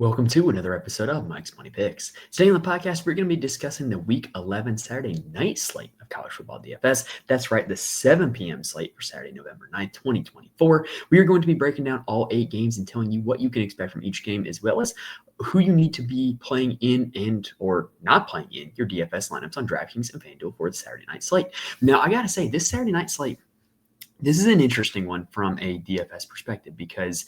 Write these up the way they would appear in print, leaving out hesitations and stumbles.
Welcome to another episode of Mike's Money Picks. Today on the podcast, we're going to be discussing the Week 11 Saturday night slate of college football DFS. That's right, the 7 p.m. slate for Saturday, November 9th, 2024. We are going to be breaking down all 8 games and telling you what you can expect from each game, as well as who you need to be playing in and or not playing in your DFS lineups on DraftKings and FanDuel for the Saturday night slate. Now, I got to say, this Saturday night slate, this is an interesting one from a DFS perspective because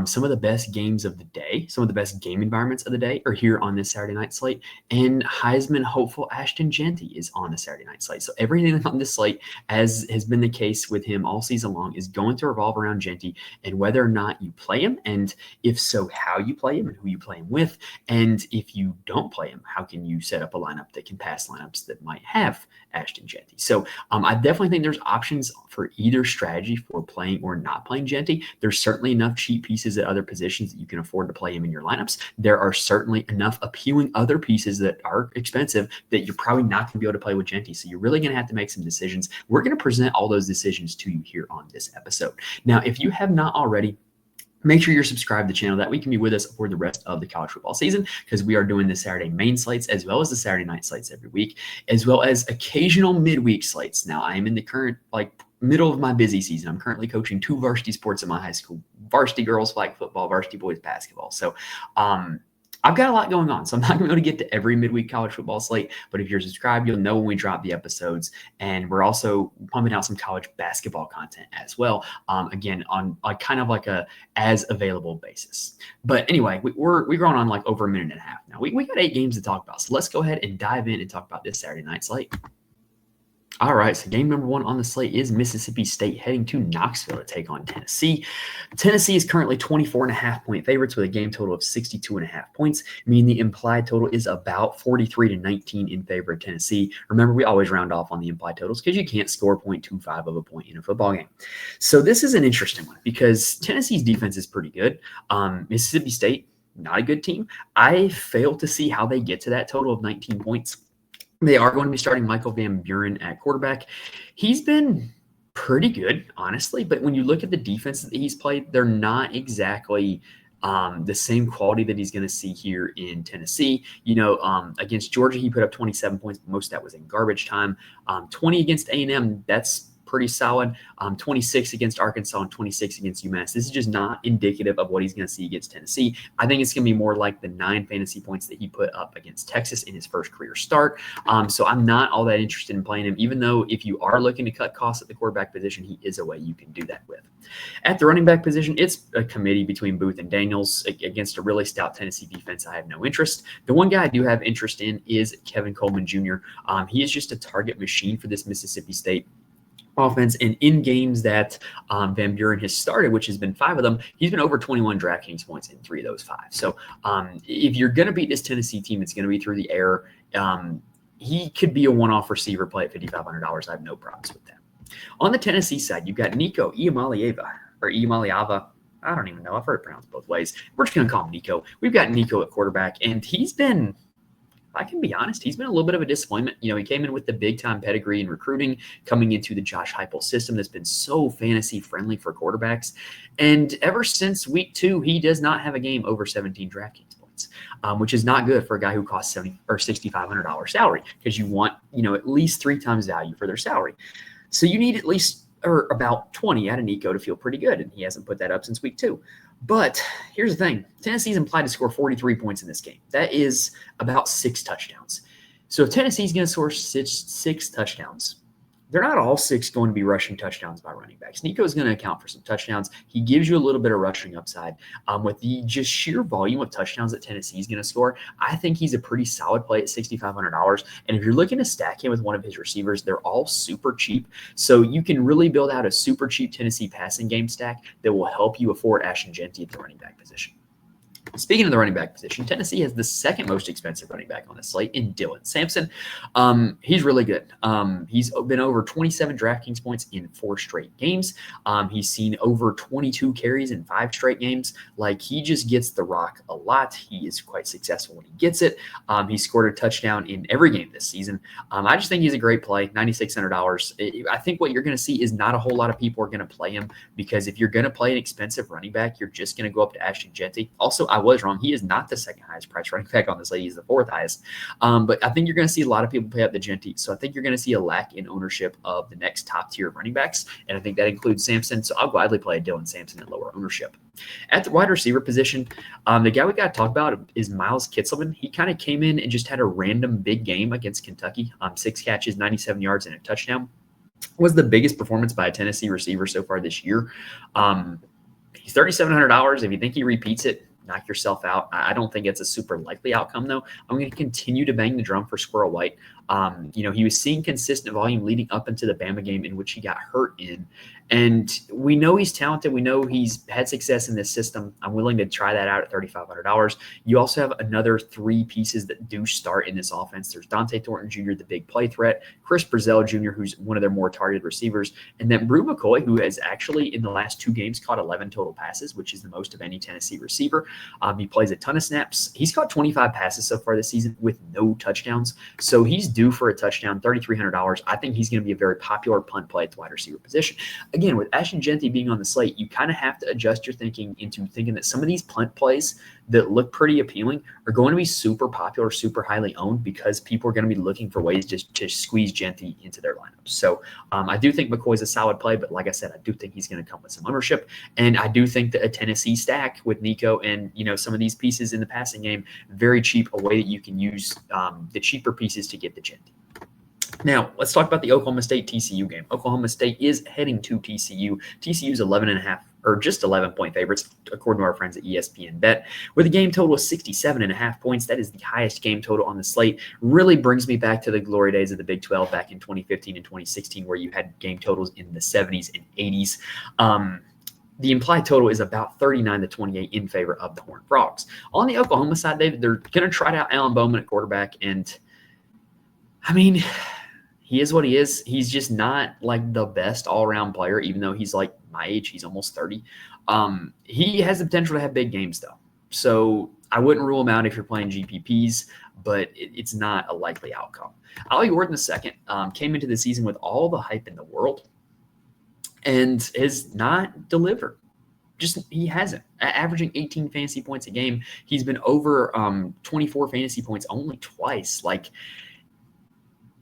some of the best games of the day, some of the best game environments of the day are here on this Saturday night slate. And Heisman hopeful Ashton Jeanty is on the Saturday night slate. So everything on this slate, as has been the case with him all season long, is going to revolve around Jeanty and whether or not you play him. And if so, how you play him and who you play him with. And if you don't play him, how can you set up a lineup that can pass lineups that might have Ashton Jeanty? So I definitely think there's options for either strategy for playing or not playing Jeanty. There's certainly enough cheap pieces at other positions that you can afford to play him in your lineups. There are certainly enough appealing other pieces that are expensive that you're probably not going to be able to play with Jeanty. So you're really going to have to make some decisions. We're going to present all those decisions to you here on this episode. Now, if you have not already, make sure you're subscribed to the channel. That way you can be with us for the rest of the college football season, because we are doing the Saturday main slates as well as the Saturday night slates every week, as well as occasional midweek slates. Now, I am in the current middle of my busy season. I'm currently coaching 2 varsity sports at my high school: varsity girls flag football, varsity boys basketball. So I've got a lot going on, so I'm not going to be able to get to every midweek college football slate. But if you're subscribed, you'll know when we drop the episodes. And we're also pumping out some college basketball content as well, again, on kind of like a as available basis. But anyway, we're going on like over a minute and a half now. We got 8 games to talk about. So let's go ahead and dive in and talk about this Saturday night slate. All right, so game number 1 on the slate is Mississippi State heading to Knoxville to take on Tennessee. Tennessee is currently 24.5-point favorites with a game total of 62.5 points, meaning the implied total is about 43-19 in favor of Tennessee. Remember, we always round off on the implied totals because you can't score 0.25 of a point in a football game. So this is an interesting one because Tennessee's defense is pretty good. Mississippi State, not a good team. I fail to see how they get to that total of 19 points. They are going to be starting Michael Van Buren at quarterback. He's been pretty good, honestly, but when you look at the defenses that he's played, they're not exactly the same quality that he's going to see here in Tennessee. Against Georgia, he put up 27 points, but most of that was in garbage time. 20 against A&M, that's pretty solid. 26 against Arkansas and 26 against UMass. This is just not indicative of what he's going to see against Tennessee. I think it's going to be more like the 9 fantasy points that he put up against Texas in his first career start. So I'm not all that interested in playing him, even though if you are looking to cut costs at the quarterback position, he is a way you can do that with. At the running back position, it's a committee between Booth and Daniels against a really stout Tennessee defense. I have no interest. The one guy I do have interest in is Kevin Coleman Jr. He is just a target machine for this Mississippi State offense, and in games that Van Buren has started, which has been 5 of them, he's been over 21 DraftKings points in 3 of those 5. So if you're going to beat this Tennessee team, it's going to be through the air. He could be a one-off receiver play at $5,500. I have no problems with that. On the Tennessee side, you've got Nico Iamaleava. I don't even know. I've heard it pronounced both ways. We're just going to call him Nico. We've got Nico at quarterback, and he's been, if I can be honest, he's been a little bit of a disappointment. He came in with the big-time pedigree in recruiting, coming into the Josh Heupel system that's been so fantasy-friendly for quarterbacks. And ever since week 2, he does not have a game over 17 DraftKings points, which is not good for a guy who costs $7,000 or $6,500 salary, because you want, at least 3 times value for their salary. So you need at least or about 20 out of Nico to feel pretty good, and he hasn't put that up since week 2. But here's the thing. Tennessee's implied to score 43 points in this game. That is about 6 touchdowns. So if Tennessee's going to score six touchdowns, they're not all 6 going to be rushing touchdowns by running backs. Nico's going to account for some touchdowns. He gives you a little bit of rushing upside. With the just sheer volume of touchdowns that Tennessee's going to score, I think he's a pretty solid play at $6,500. And if you're looking to stack him with one of his receivers, they're all super cheap. So you can really build out a super cheap Tennessee passing game stack that will help you afford Ashton Jeanty at the running back position. Speaking of the running back position, Tennessee has the second most expensive running back on the slate in Dylan Sampson. He's really good. He's been over 27 DraftKings points in 4 straight games. He's seen over 22 carries in 5 straight games. He just gets the rock a lot. He is quite successful when he gets it. He scored a touchdown in every game this season. I just think he's a great play, $9,600. I think what you're going to see is not a whole lot of people are going to play him, because if you're going to play an expensive running back, you're just going to go up to Ashton Jeanty. Also, I was wrong. He is not the second highest price running back on this slate. He's the fourth highest. But I think you're going to see a lot of people play up the Genty. So I think you're going to see a lack in ownership of the next top tier of running backs. And I think that includes Sampson. So I'll gladly play Dylan Sampson at lower ownership. At the wide receiver position, the guy we got to talk about is Miles Kitselman. He kind of came in and just had a random big game against Kentucky. 6 catches, 97 yards, and a touchdown. Was the biggest performance by a Tennessee receiver so far this year. He's $3,700. If you think he repeats it, knock yourself out. I don't think it's a super likely outcome, though. I'm going to continue to bang the drum for Squirrel White. He was seeing consistent volume leading up into the Bama game in which he got hurt in. And we know he's talented. We know he's had success in this system. I'm willing to try that out at $3,500. You also have another 3 pieces that do start in this offense. There's Dante Thornton Jr., the big play threat, Chris Brazell Jr., who's one of their more targeted receivers, and then Brew McCoy, who has actually in the last 2 games caught 11 total passes, which is the most of any Tennessee receiver. He plays a ton of snaps. He's caught 25 passes so far this season with no touchdowns. So he's due for a touchdown, $3,300. I think he's going to be a very popular punt play at the wide receiver position. Again, with Ashton Genty being on the slate, you kind of have to adjust your thinking into thinking that some of these punt plays that look pretty appealing are going to be super popular, super highly owned because people are going to be looking for ways to squeeze Genty into their lineups. So I do think McCoy's a solid play, but like I said, I do think he's going to come with some ownership. And I do think that a Tennessee stack with Nico and, some of these pieces in the passing game, very cheap, a way that you can use the cheaper pieces to get the Genty. Now, let's talk about the Oklahoma State TCU game. Oklahoma State is heading to TCU. TCU's 11.5 or just 11-point favorites, according to our friends at ESPN Bet. With a game total of 67.5 points, that is the highest game total on the slate. Really brings me back to the glory days of the Big 12 back in 2015 and 2016, where you had game totals in the 70s and 80s. The implied total is about 39-28 in favor of the Horned Frogs. On the Oklahoma side, they're going to try out Alan Bowman at quarterback, and he is what he is. He's just not like the best all-around player, even though he's like my age. He's almost 30. He has the potential to have big games, though. So I wouldn't rule him out if you're playing GPPs, but it's not a likely outcome. Ollie Gordon II came into the season with all the hype in the world and has not delivered. He hasn't. Averaging 18 fantasy points a game. He's been over 24 fantasy points only twice.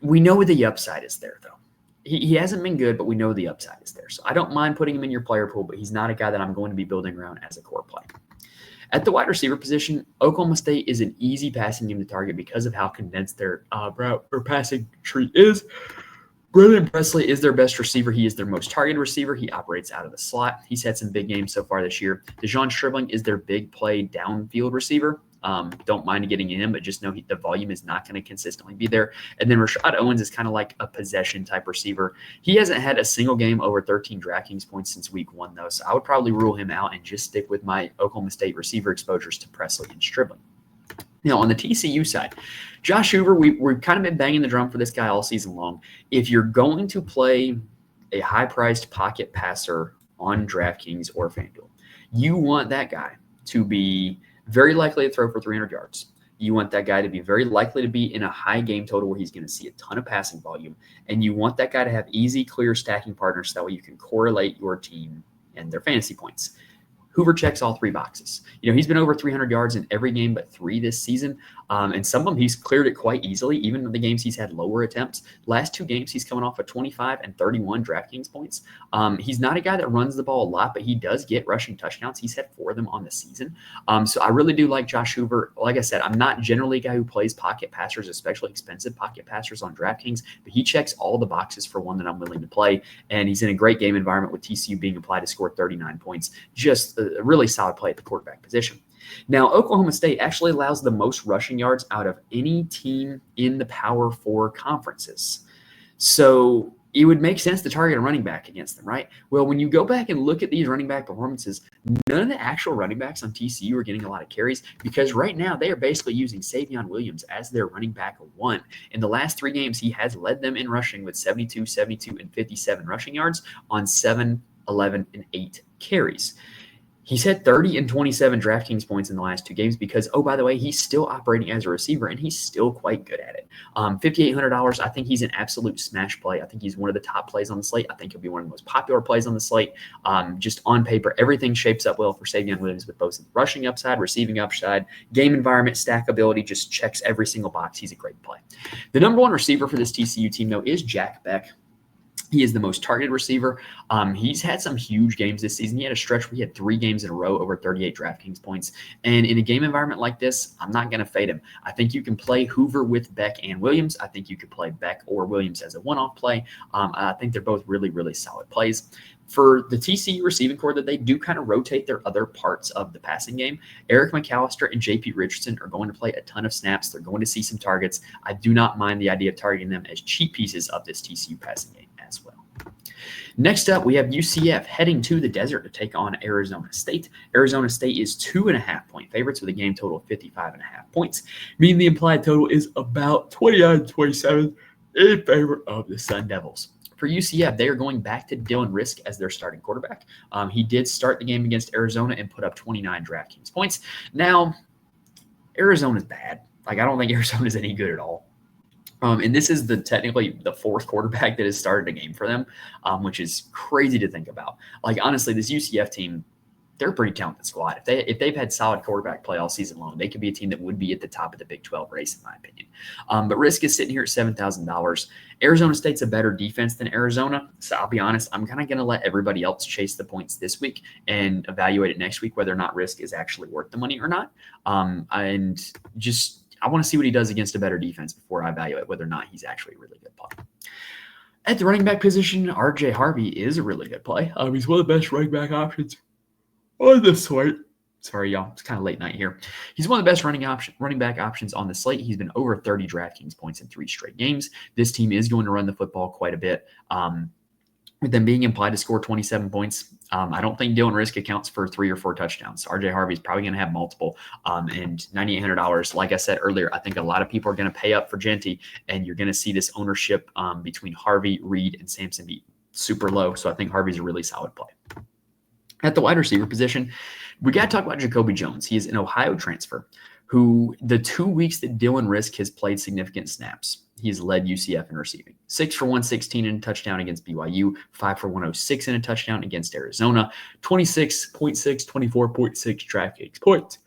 We know the upside is there, though. He hasn't been good, but we know the upside is there. So I don't mind putting him in your player pool, but he's not a guy that I'm going to be building around as a core play. At the wide receiver position, Oklahoma State is an easy passing game to target because of how condensed their route or passing tree is. Brendan Presley is their best receiver. He is their most targeted receiver. He operates out of the slot. He's had some big games so far this year. DeJon Stribling is their big play downfield receiver. Don't mind getting him, but just know the volume is not going to consistently be there. And then Rashad Owens is kind of like a possession type receiver. He hasn't had a single game over 13 DraftKings points since week 1, though. So I would probably rule him out and just stick with my Oklahoma State receiver exposures to Presley and Stribling. Now, on the TCU side, Josh Hoover, we've kind of been banging the drum for this guy all season long. If you're going to play a high-priced pocket passer on DraftKings or FanDuel, you want that guy to be very likely to throw for 300 yards. You want that guy to be very likely to be in a high game total where he's going to see a ton of passing volume. And you want that guy to have easy, clear stacking partners so that way you can correlate your team and their fantasy points. Hoover checks all 3 boxes. He's been over 300 yards in every game but 3 this season. And some of them he's cleared it quite easily, even in the games he's had lower attempts. Last 2 games, he's coming off of 25 and 31 DraftKings points. He's not a guy that runs the ball a lot, but he does get rushing touchdowns. He's had 4 of them on the season. So I really do like Josh Hoover. Like I said, I'm not generally a guy who plays pocket passers, especially expensive pocket passers on DraftKings, but he checks all the boxes for one that I'm willing to play. And he's in a great game environment with TCU being applied to score 39 points. Just a really solid play at the quarterback position. Now, Oklahoma State actually allows the most rushing yards out of any team in the Power 4 conferences. So it would make sense to target a running back against them, right? Well, when you go back and look at these running back performances, none of the actual running backs on TCU are getting a lot of carries because right now they are basically using Savion Williams as their running back 1. In the last 3 games, he has led them in rushing with 72, 72, and 57 rushing yards on 7, 11, and 8 carries. He's had 30 and 27 DraftKings points in the last 2 games because, oh, by the way, he's still operating as a receiver and he's still quite good at it. $5,800, I think he's an absolute smash play. I think he's one of the top plays on the slate. I think he'll be one of the most popular plays on the slate. Just on paper, everything shapes up well for Savion Williams with both rushing upside, receiving upside, game environment, stackability, just checks every single box. He's a great play. The number one receiver for this TCU team, though, is Jack Beck. He is the most targeted receiver. He's had some huge games this season. He had a stretch where he had 3 games in a row over 38 DraftKings points. And in a game environment like this, I'm not going to fade him. I think you can play Hoover with Beck and Williams. I think you could play Beck or Williams as a one-off play. I think they're both really, really solid plays. For the TCU receiving core, that they do kind of rotate their other parts of the passing game. Eric McAllister and JP Richardson are going to play a ton of snaps. They're going to see some targets. I do not mind the idea of targeting them as cheap pieces of this TCU passing game as well. Next up, we have UCF heading to the desert to take on Arizona State. Arizona State is 2.5-point favorites with a game total of 55.5 points, meaning the implied total is about 29-27 in favor of the Sun Devils. For UCF, they are going back to Dylan Risk as their starting quarterback. He did start the game against Arizona and put up 29 DraftKings points. Now, Arizona's bad. I don't think Arizona's any good at all. And this is technically the 4th quarterback that has started a game for them, which is crazy to think about. Honestly, this UCF team, they're a pretty talented squad. If they've had solid quarterback play all season long, they could be a team that would be at the top of the Big 12 race, in my opinion. But Risk is sitting here at $7,000. Arizona State's a better defense than Arizona. So I'll be honest, I'm kind of going to let everybody else chase the points this week and evaluate it next week, whether or not Risk is actually worth the money or not. I want to see what he does against a better defense before I evaluate whether or not he's actually a really good play. At the running back position, RJ Harvey is a really good play. He's one of the best running back options on the slate. Sorry, y'all. It's kind of late night here. He's one of the best running back options on the slate. He's been over 30 DraftKings points in 3 straight games. This team is going to run the football quite a bit. With them being implied to score 27 points, I don't think Dylan Risk accounts for 3 or 4 touchdowns. RJ Harvey is probably going to have multiple. And $9,800, like I said earlier, I think a lot of people are going to pay up for Genty, and you're going to see this ownership between Harvey, Reed, and Sampson be super low. So I think Harvey's a really solid play. At the wide receiver position, we got to talk about Jacoby Jones. He is an Ohio transfer who the 2 weeks that Dylan Risk has played significant snaps, he's led UCF in receiving. 6 for 116 in a touchdown against BYU, 5 for 106 in a touchdown against Arizona, 26.6, 24.6 DraftKings points.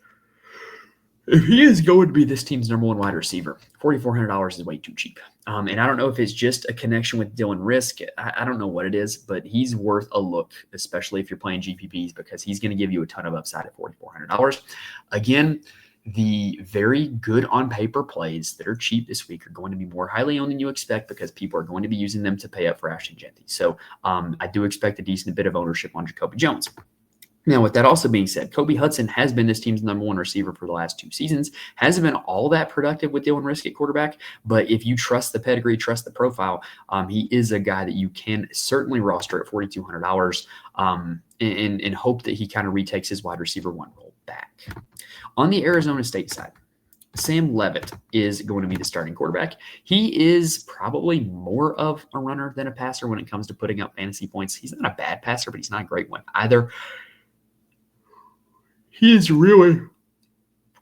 If he is going to be this team's number 1 wide receiver, $4,400 is way too cheap. And I don't know if it's just a connection with Dylan Risk. I don't know what it is, but he's worth a look, especially if you're playing GPPs, because he's going to give you a ton of upside at $4,400. Again, the very good on paper plays that are cheap this week are going to be more highly owned than you expect because people are going to be using them to pay up for Ashton Genty. So I do expect a decent bit of ownership on Jacoby Jones. Now, with that also being said, Kobe Hudson has been this team's number 1 receiver for the last 2 seasons. Hasn't been all that productive with Dylan Risk at quarterback, but if you trust the pedigree, trust the profile, he is a guy that you can certainly roster at $4,200 and hope that he kind of retakes his wide receiver 1 role back. On the Arizona State side, Sam Leavitt is going to be the starting quarterback. He is probably more of a runner than a passer when it comes to putting up fantasy points. He's not a bad passer, but he's not a great one either. He is really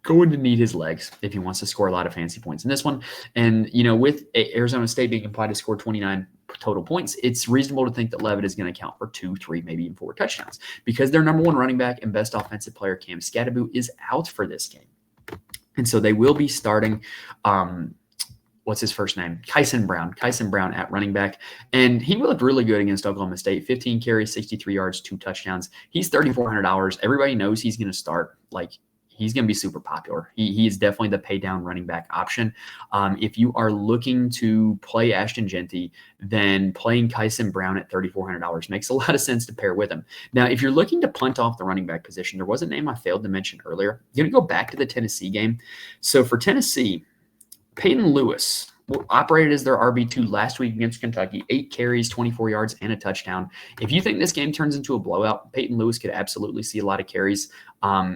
going to need his legs if he wants to score a lot of fantasy points in this one. And, with Arizona State being implied to score 29 total points, it's reasonable to think that Leavitt is going to count for 2, 3, maybe even 4 touchdowns because their number 1 running back and best offensive player, Cam Skattebo, is out for this game. And so they will be starting, what's his first name? Kyson Brown at running back. And he looked really good against Oklahoma State. 15 carries, 63 yards, 2 touchdowns. He's $3,400. Everybody knows he's going to start. He's going to be super popular. He is definitely the pay down running back option. If you are looking to play Ashton Genty, then playing Kyson Brown at $3,400 makes a lot of sense to pair with him. Now, if you're looking to punt off the running back position, there was a name I failed to mention earlier. I'm going to go back to the Tennessee game. So for Tennessee, Peyton Lewis operated as their RB2 last week against Kentucky, 8 carries, 24 yards, and a touchdown. If you think this game turns into a blowout, Peyton Lewis could absolutely see a lot of carries.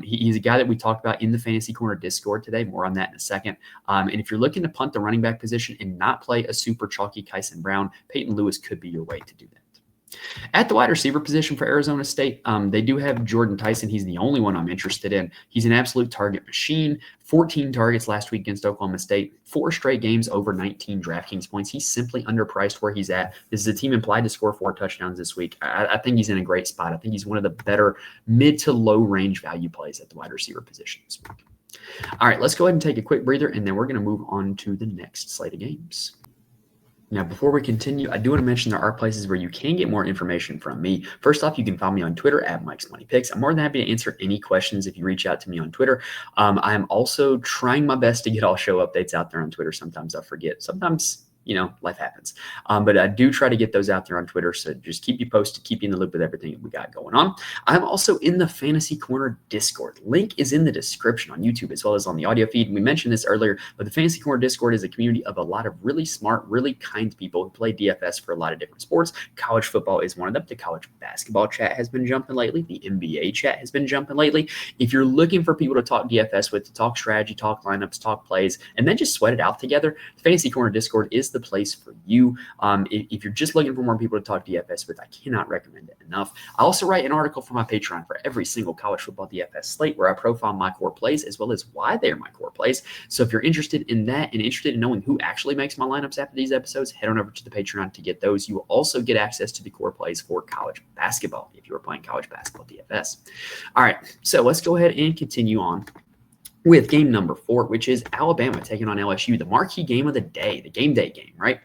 He's a guy that we talked about in the Fantasy Corner Discord today. More on that in a second. And if you're looking to punt the running back position and not play a super chalky Kyson Brown, Peyton Lewis could be your way to do that. At the wide receiver position for Arizona State, they do have Jordan Tyson. He's the only one I'm interested in. He's an absolute target machine. 14 targets last week against Oklahoma State. 4 straight games over 19 DraftKings points. He's simply underpriced where he's at. This is a team implied to score 4 touchdowns this week. I think he's in a great spot. I think he's one of the better mid to low range value plays at the wide receiver position this week. All right, let's go ahead and take a quick breather, and then we're going to move on to the next slate of games. Now, before we continue, I do want to mention there are places where you can get more information from me. First off, you can follow me on Twitter at Mike's Money Picks. I'm more than happy to answer any questions if you reach out to me on Twitter. I'm also trying my best to get all show updates out there on Twitter. Sometimes I forget. Sometimes, life happens. But I do try to get those out there on Twitter. So just keep you posted, keep you in the loop with everything that we got going on. I'm also in the Fantasy Corner Discord. Link is in the description on YouTube as well as on the audio feed. We mentioned this earlier, but the Fantasy Corner Discord is a community of a lot of really smart, really kind people who play DFS for a lot of different sports. College football is one of them. The college basketball chat has been jumping lately. The NBA chat has been jumping lately. If you're looking for people to talk DFS with, to talk strategy, talk lineups, talk plays, and then just sweat it out together, the Fantasy Corner Discord is the place for you. If you're just looking for more people to talk DFS with, I cannot recommend it enough. I also write an article for my Patreon for every single college football DFS slate where I profile my core plays as well as why they're my core plays. So if you're interested in that and interested in knowing who actually makes my lineups after these episodes, head on over to the Patreon to get those. You will also get access to the core plays for college basketball if you are playing college basketball DFS. All right, so let's go ahead and continue on with game number 4, which is Alabama taking on LSU, the marquee game of the day, the game day game, right?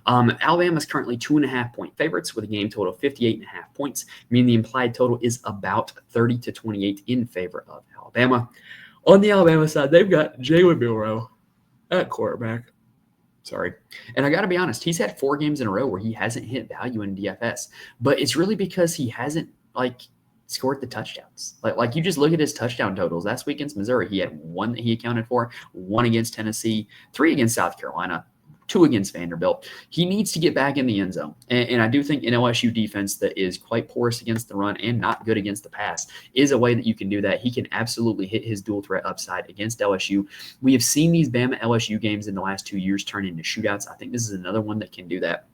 Alabama is currently 2.5-point favorites with a game total of 58.5 points, meaning the implied total is about 30 to 28 in favor of Alabama. On the Alabama side, they've got Jalen Milroe at quarterback. Sorry. And I got to be honest, he's had 4 games in a row where he hasn't hit value in DFS, but it's really because he hasn't, scored the touchdowns. Like you just look at his touchdown totals. Last week against Missouri, he had 1 that he accounted for, 1 against Tennessee, 3 against South Carolina, 2 against Vanderbilt. He needs to get back in the end zone. And I do think an LSU defense that is quite porous against the run and not good against the pass is a way that you can do that. He can absolutely hit his dual threat upside against LSU. We have seen these Bama LSU games in the last 2 years turn into shootouts. I think this is another one that can do that.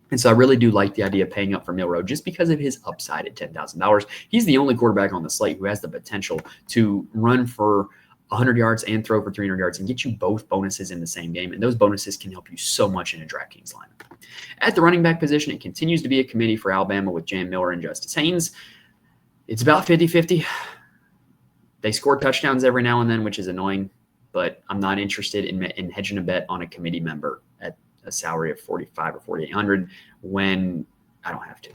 And so I really do like the idea of paying up for Milroe just because of his upside at $10,000. He's the only quarterback on the slate who has the potential to run for 100 yards and throw for 300 yards and get you both bonuses in the same game. And those bonuses can help you so much in a DraftKings lineup. At the running back position, it continues to be a committee for Alabama with Jam Miller and Justice Haynes. It's about 50-50. They score touchdowns every now and then, which is annoying, but I'm not interested in hedging a bet on a committee member at a salary of $4,500 or $4,800 when I don't have to.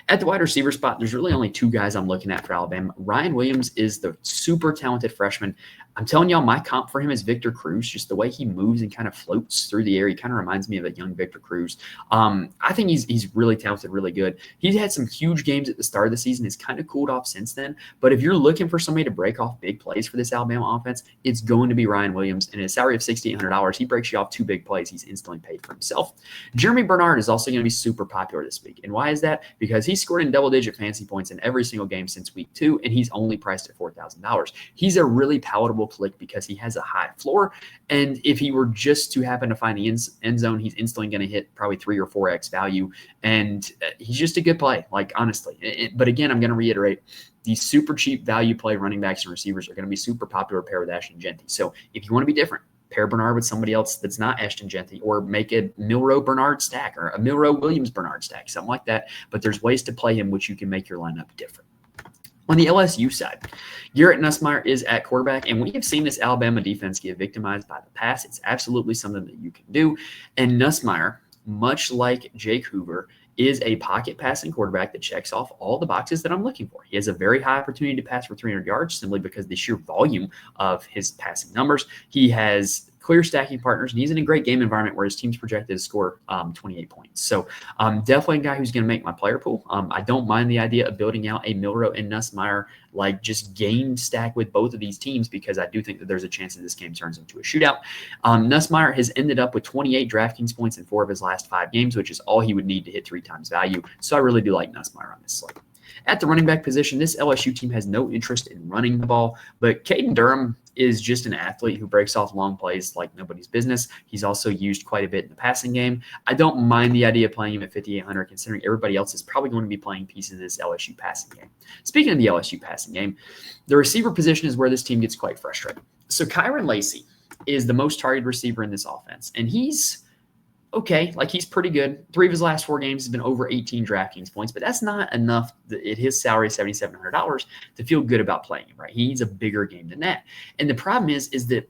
At the wide receiver spot, there's really only 2 guys I'm looking at for Alabama. Ryan Williams is the super talented freshman. I'm telling y'all, my comp for him is Victor Cruz. Just the way he moves and kind of floats through the air. He kind of reminds me of a young Victor Cruz. I think he's really talented, really good. He's had some huge games at the start of the season. It's kind of cooled off since then. But if you're looking for somebody to break off big plays for this Alabama offense, it's going to be Ryan Williams. And at a salary of $6,800, he breaks you off 2 big plays. He's instantly paid for himself. Jeremy Bernard is also going to be super popular this week. And why is that? Because he scored in double-digit fantasy points in every single game since week 2, and he's only priced at $4,000. He's a really palatable click because he has a high floor, and if he were just to happen to find the end zone, he's instantly going to hit probably 3 or 4x value, and he's just a good play, honestly. But again, I'm going to reiterate, these super cheap value play running backs and receivers are going to be super popular pair with Ashton Genty. So if you want to be different, pair Bernard with somebody else that's not Ashton Genty, or make a Milroe Bernard stack or a Milroe Williams Bernard stack, something like that. But there's ways to play him which you can make your lineup different. On the LSU side, Garrett Nussmeier is at quarterback, and we have seen this Alabama defense get victimized by the pass. It's absolutely something that you can do. And Nussmeier, much like Jake Hoover, is a pocket passing quarterback that checks off all the boxes that I'm looking for. He has a very high opportunity to pass for 300 yards simply because of the sheer volume of his passing numbers. He has clear stacking partners, and he's in a great game environment where his team's projected to score 28 points. So definitely a guy who's going to make my player pool. I don't mind the idea of building out a Milroe and Nussmeier, just game stack with both of these teams, because I do think that there's a chance that this game turns into a shootout. Nussmeier has ended up with 28 DraftKings points in 4 of his last 5 games, which is all he would need to hit 3 times value. So I really do like Nussmeier on this slate. At the running back position, this LSU team has no interest in running the ball, but Caden Durham is just an athlete who breaks off long plays like nobody's business. He's also used quite a bit in the passing game. I don't mind the idea of playing him at 5,800, considering everybody else is probably going to be playing pieces of this LSU passing game. Speaking of the LSU passing game, the receiver position is where this team gets quite frustrating. So Kyron Lacey is the most targeted receiver in this offense, and he's okay, like he's pretty good. 3 of his last 4 games has been over 18 DraftKings points, but that's not enough at his salary of $7,700 to feel good about playing him, right? He needs a bigger game than that. And the problem is that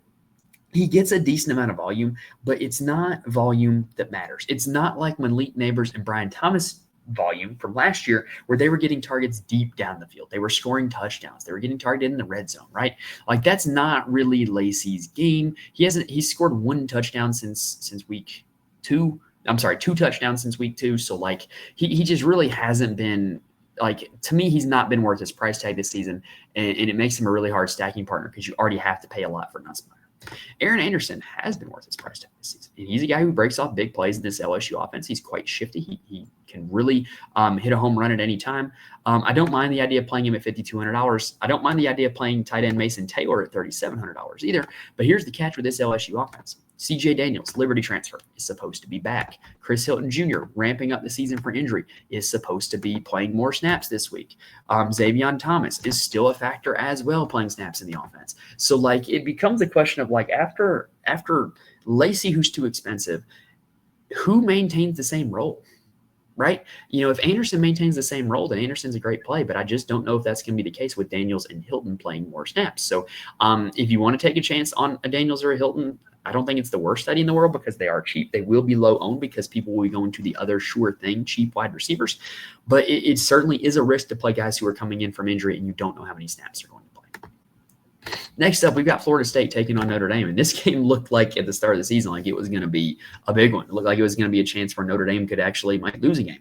he gets a decent amount of volume, but it's not volume that matters. It's not like Malik Neighbors and Brian Thomas volume from last year where they were getting targets deep down the field. They were scoring touchdowns. They were getting targeted in the red zone, right? Like that's not really Lacey's game. He's scored 1 touchdown since week 2. I'm sorry, 2 touchdowns since week 2. So like he just really hasn't been, like, to me, he's not been worth his price tag this season. And it makes him a really hard stacking partner because you already have to pay a lot for Nussmeier. Aaron Anderson has been worth his price tag this season. And he's a guy who breaks off big plays in this LSU offense. He's quite shifty. He can really hit a home run at any time. I don't mind the idea of playing him at $5,200. I don't mind the idea of playing tight end Mason Taylor at $3,700 either. But here's the catch with this LSU offense. CJ Daniels, Liberty transfer, is supposed to be back. Chris Hilton Jr., ramping up the season for injury, is supposed to be playing more snaps this week. Xavion Thomas is still a factor as well, playing snaps in the offense. So, like, it becomes a question of, like, after Lacey, who's too expensive, who maintains the same role? Right? You know, if Anderson maintains the same role, then Anderson's a great play, but I just don't know if that's going to be the case with Daniels and Hilton playing more snaps. So if you want to take a chance on a Daniels or a Hilton, I don't think it's the worst study in the world because they are cheap. They will be low owned because people will be going to the other sure thing, cheap wide receivers. But it certainly is a risk to play guys who are coming in from injury and you don't know how many snaps they're going to play. Next up, we've got Florida State taking on Notre Dame. And this game looked like at the start of the season like it was going to be a big one. It looked like it was going to be a chance where Notre Dame might lose a game.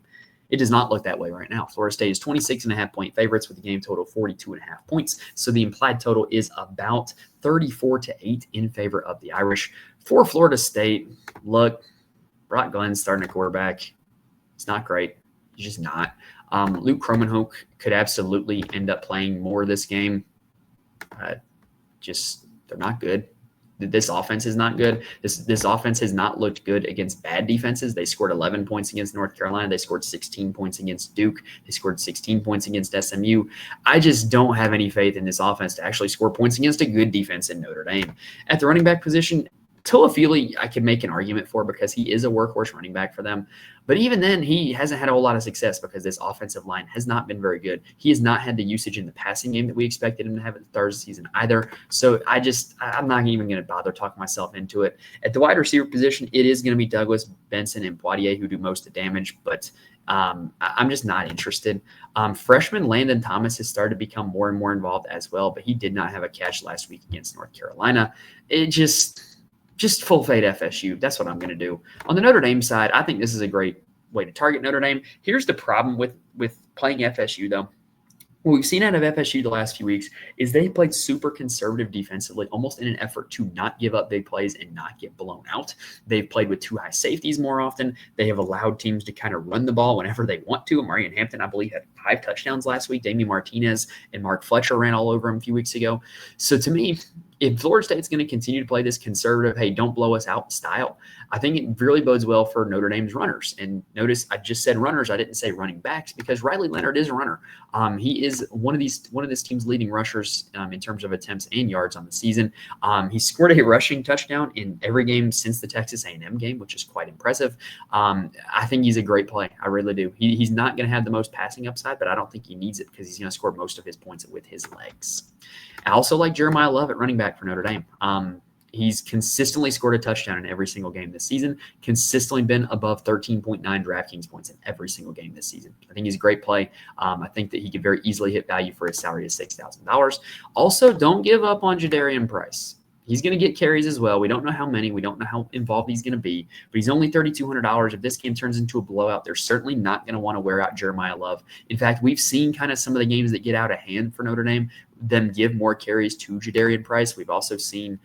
It does not look that way right now. Florida State is 26.5-point favorites with a game total of 42.5 points. So the implied total is about 34-8 in favor of the Irish. For Florida State, look, Brock Glenn's starting a quarterback. It's not great. It's just not. Luke Kromenhoek could absolutely end up playing more this game. They're not good. This offense is not good. This offense has not looked good against bad defenses. They scored 11 points against North Carolina. They scored 16 points against Duke. They scored 16 points against SMU. I just don't have any faith in this offense to actually score points against a good defense in Notre Dame. At the running back position, Toafili, I could make an argument for because he is a workhorse running back for them. But even then, he hasn't had a whole lot of success because this offensive line has not been very good. He has not had the usage in the passing game that we expected him to have at the start of the season either. So I'm not even going to bother talking myself into it. At the wide receiver position, it is going to be Douglas, Benson, and Poitier who do most of the damage, but I'm just not interested. Freshman Landon Thomas has started to become more and more involved as well, but he did not have a catch last week against North Carolina. It just full fade FSU. That's what I'm going to do. On the Notre Dame side, I think this is a great way to target Notre Dame. Here's the problem with playing FSU, though. What we've seen out of FSU the last few weeks is they played super conservative defensively, almost in an effort to not give up big plays and not get blown out. They've played with 2 high safeties more often. They have allowed teams to kind of run the ball whenever they want to. Marion Hampton, I believe, had 5 touchdowns last week. Damian Martinez and Mark Fletcher ran all over him a few weeks ago. So to me, if Florida State's going to continue to play this conservative, hey, don't blow us out style, I think it really bodes well for Notre Dame's runners. And notice I just said runners. I didn't say running backs because Riley Leonard is a runner. He is one of this team's leading rushers in terms of attempts and yards on the season. He scored a rushing touchdown in every game since the Texas A&M game, which is quite impressive. I think he's a great play. I really do. He's not going to have the most passing upside, but I don't think he needs it because he's going to score most of his points with his legs. I also like Jeremiah Love at running back for Notre Dame. He's consistently scored a touchdown in every single game this season, consistently been above 13.9 DraftKings points in every single game this season. I think he's a great play. I think that he could very easily hit value for his salary of $6,000. Also, don't give up on Jadarian Price. He's going to get carries as well. We don't know how many. We don't know how involved he's going to be. But he's only $3,200. If this game turns into a blowout, they're certainly not going to want to wear out Jeremiah Love. In fact, we've seen kind of some of the games that get out of hand for Notre Dame, them give more carries to Jadarian Price. We've also seen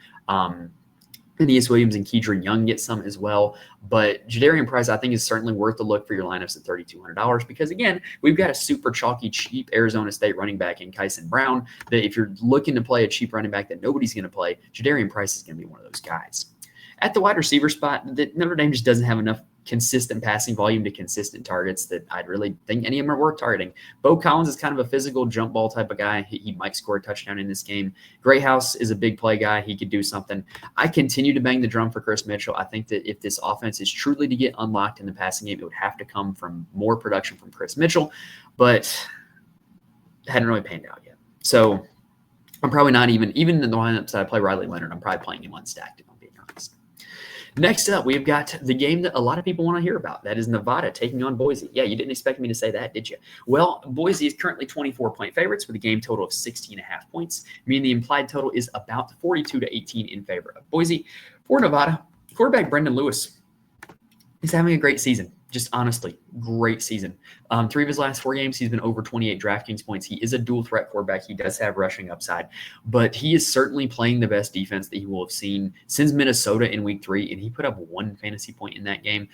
Aeneas Williams and Keedron Young get some as well. But Jadarian Price, I think, is certainly worth the look for your lineups at $3,200 because, again, we've got a super chalky, cheap Arizona State running back in Kyson Brown that if you're looking to play a cheap running back that nobody's going to play, Jadarian Price is going to be one of those guys. At the wide receiver spot, Notre Dame just doesn't have enough consistent passing volume to consistent targets that I'd really think any of them are worth targeting. Bo Collins is kind of a physical jump ball type of guy. He might score a touchdown in this game. Greathouse is a big play guy. He could do something. I continue to bang the drum for Chris Mitchell. I think that if this offense is truly to get unlocked in the passing game, it would have to come from more production from Chris Mitchell, but hadn't really panned out yet. So I'm probably not even in the lineups that I play Riley Leonard, I'm probably playing him unstacked if I'm being honest. Next up, we've got the game that a lot of people want to hear about. That is Nevada taking on Boise. Yeah, you didn't expect me to say that, did you? Well, Boise is currently 24-point favorites with a game total of 16.5 points, meaning the implied total is about 42-18 in favor of Boise. For Nevada, quarterback Brendan Lewis is having a great season. Just honestly, great season. 3 of his last 4 games, he's been over 28 DraftKings points. He is a dual threat quarterback. He does have rushing upside, but he is certainly playing the best defense that he will have seen since Minnesota in week 3, and he put up 1 fantasy point in that game.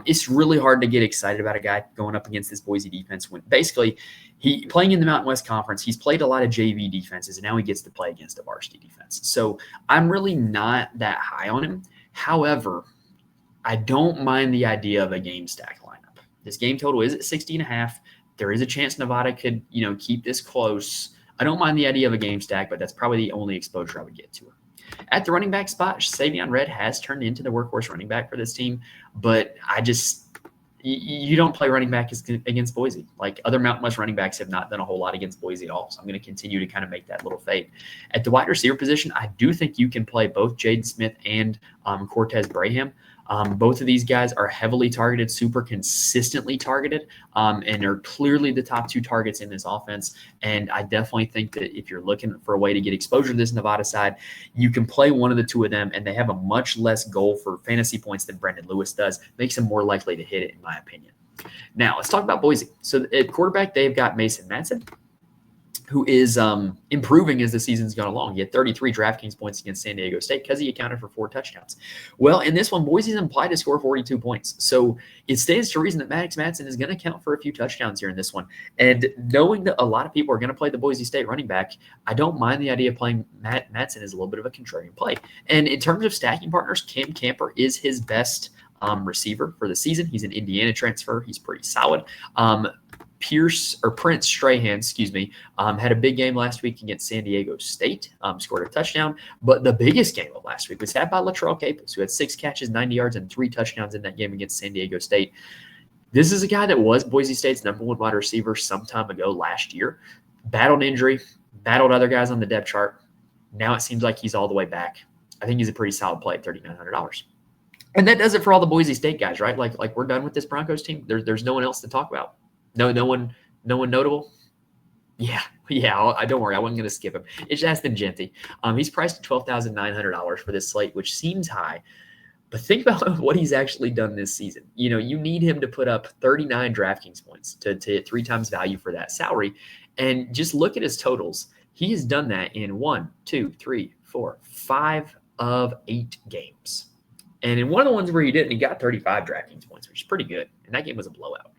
It's really hard to get excited about a guy going up against this Boise defense when basically he playing in the Mountain West Conference, he's played a lot of JV defenses, and now he gets to play against a varsity defense. So I'm really not that high on him. However, I don't mind the idea of a game stack lineup. This game total is at 60.5. There is a chance Nevada could, keep this close. I don't mind the idea of a game stack, but that's probably the only exposure I would get to her. At the running back spot, Savion Red has turned into the workhorse running back for this team, but you don't play running back against Boise. Like other Mountain West running backs have not done a whole lot against Boise at all. So I'm going to continue to kind of make that little fade. At the wide receiver position, I do think you can play both Jaden Smith and Cortez Braham. Both of these guys are heavily targeted, super consistently targeted, and are clearly the top 2 targets in this offense. And I definitely think that if you're looking for a way to get exposure to this Nevada side, you can play one of the 2 of them, and they have a much less goal for fantasy points than Brendan Lewis does. Makes him more likely to hit it, in my opinion. Now, let's talk about Boise. So at quarterback, they've got Mason Madsen, who is improving as the season's gone along. He had 33 DraftKings points against San Diego State because he accounted for 4 touchdowns. Well, in this one, Boise's implied to score 42 points. So it stands to reason that Max Madsen is going to count for a few touchdowns here in this one. And knowing that a lot of people are going to play the Boise State running back, I don't mind the idea of playing Madsen as a little bit of a contrarian play. And in terms of stacking partners, Cam Camper is his best receiver for the season. He's an Indiana transfer. He's pretty solid. Prince Strahan, had a big game last week against San Diego State, scored a touchdown. But the biggest game of last week was had by Latrell Caples, who had 6 catches, 90 yards, and 3 touchdowns in that game against San Diego State. This is a guy that was Boise State's number 1 wide receiver some time ago last year. Battled injury, battled other guys on the depth chart. Now it seems like he's all the way back. I think he's a pretty solid play at $3,900. And that does it for all the Boise State guys, right? Like we're done with this Broncos team. There's no one else to talk about. No one notable. Yeah. Don't worry, I wasn't going to skip him. It's Aston Genty. He's priced at $12,900 for this slate, which seems high. But think about what he's actually done this season. You need him to put up 39 DraftKings points to hit 3 times value for that salary. And just look at his totals. He has done that in 5 of 8 games. And in one of the ones where he didn't, he got 35 DraftKings points, which is pretty good. And that game was a blowout.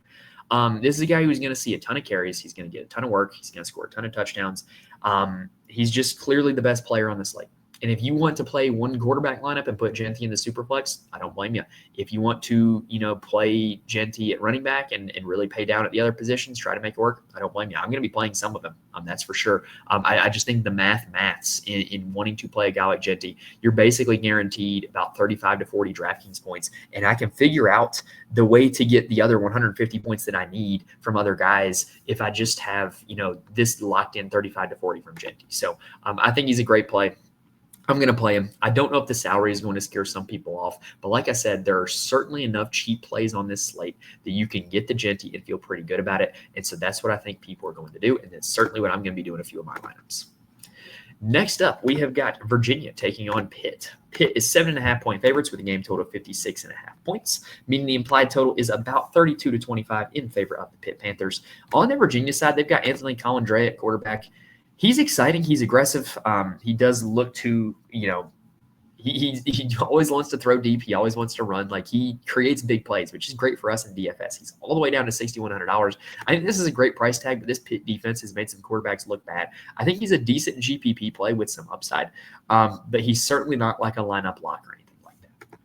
This is a guy who's going to see a ton of carries. He's going to get a ton of work. He's going to score a ton of touchdowns. He's just clearly the best player on the slate. And if you want to play one quarterback lineup and put Genty in the superflex, I don't blame you. If you want to, play Genty at running back and really pay down at the other positions, try to make it work, I don't blame you. I'm going to be playing some of them. That's for sure. I just think the maths in wanting to play a guy like Genty, you're basically guaranteed about 35 to 40 DraftKings points. And I can figure out the way to get the other 150 points that I need from other guys if I just have, this locked in 35 to 40 from Genty. So I think he's a great play. I'm going to play him. I don't know if the salary is going to scare some people off, but like I said, there are certainly enough cheap plays on this slate that you can get the Genty and feel pretty good about it. And so that's what I think people are going to do. And that's certainly what I'm going to be doing a few of my lineups. Next up, we have got Virginia taking on Pitt. Pitt is 7.5-point favorites with a game total of 56.5 points, meaning the implied total is about 32 to 25 in favor of the Pitt Panthers. On the Virginia side, they've got Anthony Colindre at quarterback. He's exciting. He's aggressive. He does look to, He always wants to throw deep. He always wants to run. Like, he creates big plays, which is great for us in DFS. He's all the way down to $6,100. I think this is a great price tag, but this Pitt defense has made some quarterbacks look bad. I think he's a decent GPP play with some upside, but he's certainly not like a lineup lock or anything like that.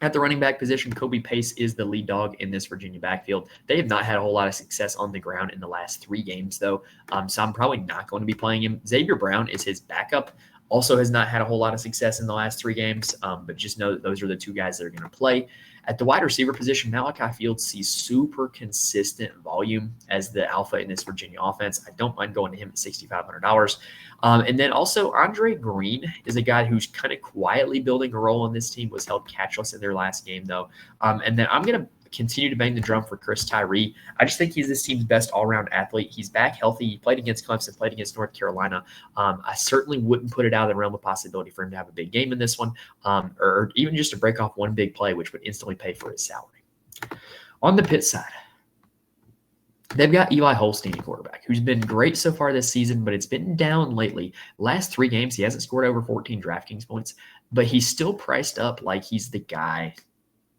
At the running back position, Kobe Pace is the lead dog in this Virginia backfield. They have not had a whole lot of success on the ground in the last 3 games, though, so I'm probably not going to be playing him. Xavier Brown is his backup. Also has not had a whole lot of success in the last 3 games, but just know that those are the 2 guys that are going to play. At the wide receiver position, Malachi Fields sees super consistent volume as the alpha in this Virginia offense. I don't mind going to him at $6,500. And then also Andre Green is a guy who's kind of quietly building a role on this team, was held catchless in their last game, though. And then I'm going to continue to bang the drum for Chris Tyree. I just think he's this team's best all-around athlete. He's back healthy. He played against Clemson, played against North Carolina. I certainly wouldn't put it out of the realm of possibility for him to have a big game in this one, or even just to break off one big play, which would instantly pay for his salary. On the Pitt side, they've got Eli Holstein, quarterback, who's been great so far this season, but it's been down lately. Last 3 games, he hasn't scored over 14 DraftKings points, but he's still priced up like he's the guy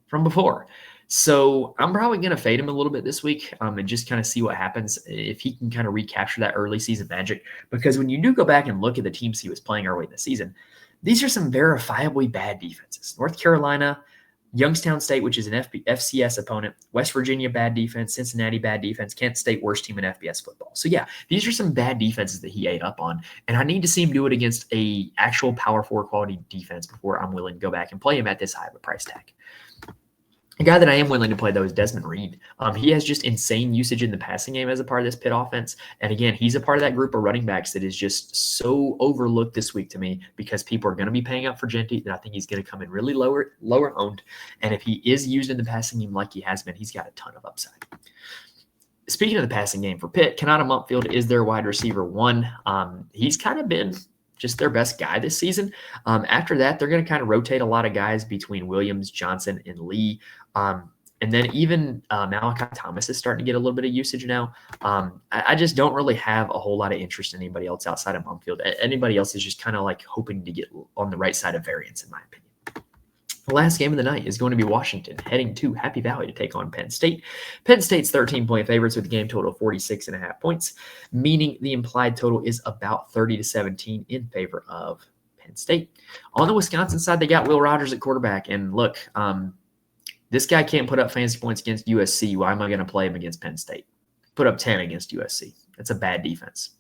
from before. So I'm probably going to fade him a little bit this week and just kind of see what happens if he can kind of recapture that early season magic. Because when you do go back and look at the teams he was playing early in the season, these are some verifiably bad defenses. North Carolina, Youngstown State, which is an FCS opponent, West Virginia, bad defense, Cincinnati, bad defense, Kent State, worst team in FBS football. So yeah, these are some bad defenses that he ate up on, and I need to see him do it against a actual Power 4 quality defense before I'm willing to go back and play him at this high of a price tag. A guy that I am willing to play, though, is Desmond Reed. He has just insane usage in the passing game as a part of this Pitt offense. And again, he's a part of that group of running backs that is just so overlooked this week to me because people are going to be paying up for Genty, that I think he's going to come in really lower owned. And if he is used in the passing game like he has been, he's got a ton of upside. Speaking of the passing game for Pitt, Kanata Mumpfield is their wide receiver 1. He's kind of been just their best guy this season. After that, they're going to kind of rotate a lot of guys between Williams, Johnson, and Lee. And then even Malachi Thomas is starting to get a little bit of usage now. I just don't really have a whole lot of interest in anybody else outside of Mumpfield. Anybody else is just kind of like hoping to get on the right side of variance, in my opinion. The last game of the night is going to be Washington heading to Happy Valley to take on Penn State. Penn State's 13-point favorites with a game total of 46.5 points, meaning the implied total is about 30-17 in favor of Penn State. On the Wisconsin side, they got Will Rogers at quarterback. And look, this guy can't put up fantasy points against USC. Why am I going to play him against Penn State? Put up 10 against USC. That's a bad defense.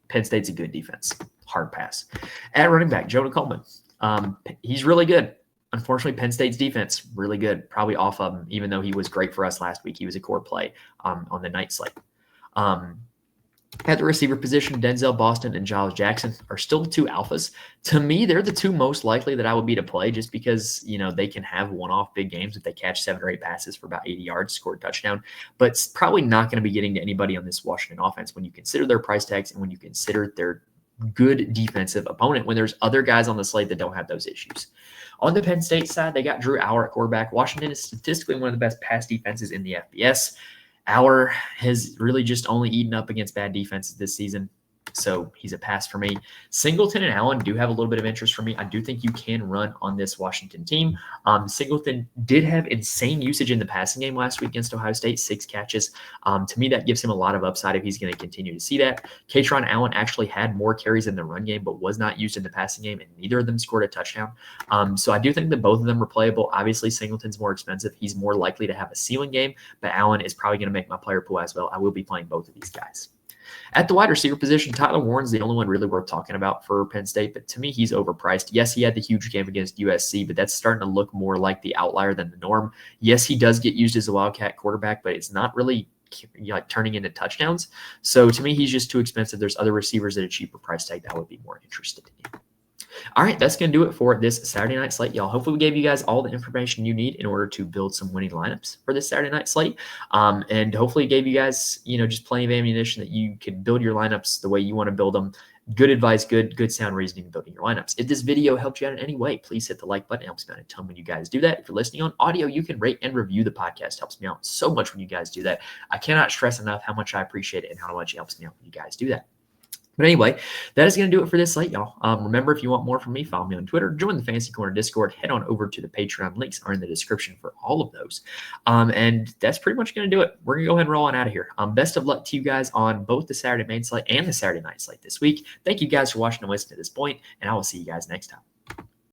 Penn State's a good defense. Hard pass. At running back, Jonah Coleman. He's really good. Unfortunately, Penn State's defense, really good. Probably off of him, even though he was great for us last week. He was a core play on the night slate. At the receiver position, Denzel Boston and Giles Jackson are still the 2 alphas. To me, they're the 2 most likely that I would be to play just because, they can have one-off big games if they catch 7 or 8 passes for about 80 yards, score a touchdown. But it's probably not going to be getting to anybody on this Washington offense when you consider their price tags and when you consider their good defensive opponent when there's other guys on the slate that don't have those issues. On the Penn State side, they got Drew Auer at quarterback. Washington is statistically one of the best pass defenses in the FBS. Auer has really just only eaten up against bad defenses this season, so he's a pass for me. Singleton and Allen do have a little bit of interest for me. I do think you can run on this Washington team. Singleton did have insane usage in the passing game last week against Ohio State, 6 catches. To me, that gives him a lot of upside if he's going to continue to see that. Katron Allen actually had more carries in the run game, but was not used in the passing game, and neither of them scored a touchdown. So I do think that both of them are playable. Obviously, Singleton's more expensive. He's more likely to have a ceiling game, but Allen is probably going to make my player pool as well. I will be playing both of these guys. At the wide receiver position, Tyler Warren's the only one really worth talking about for Penn State, but to me, he's overpriced. Yes, he had the huge game against USC, but that's starting to look more like the outlier than the norm. Yes, he does get used as a Wildcat quarterback, but it's not really turning into touchdowns. So to me, he's just too expensive. There's other receivers at a cheaper price tag that I would be more interested in. All right, that's going to do it for this Saturday night slate, y'all. Hopefully we gave you guys all the information you need in order to build some winning lineups for this Saturday night slate. And hopefully gave you guys, just plenty of ammunition that you can build your lineups the way you want to build them. Good advice, good sound reasoning building your lineups. If this video helped you out in any way, please hit the like button. It helps me out a ton when you guys do that. If you're listening on audio, you can rate and review the podcast. It helps me out so much when you guys do that. I cannot stress enough how much I appreciate it and how much it helps me out when you guys do that. But anyway, that is going to do it for this slate, y'all. Remember, if you want more from me, follow me on Twitter, join the Fantasy Corner Discord, head on over to the Patreon. Links are in the description for all of those. And that's pretty much going to do it. We're going to go ahead and roll on out of here. Best of luck to you guys on both the Saturday main slate and the Saturday night slate this week. Thank you guys for watching and listening to this point, and I will see you guys next time.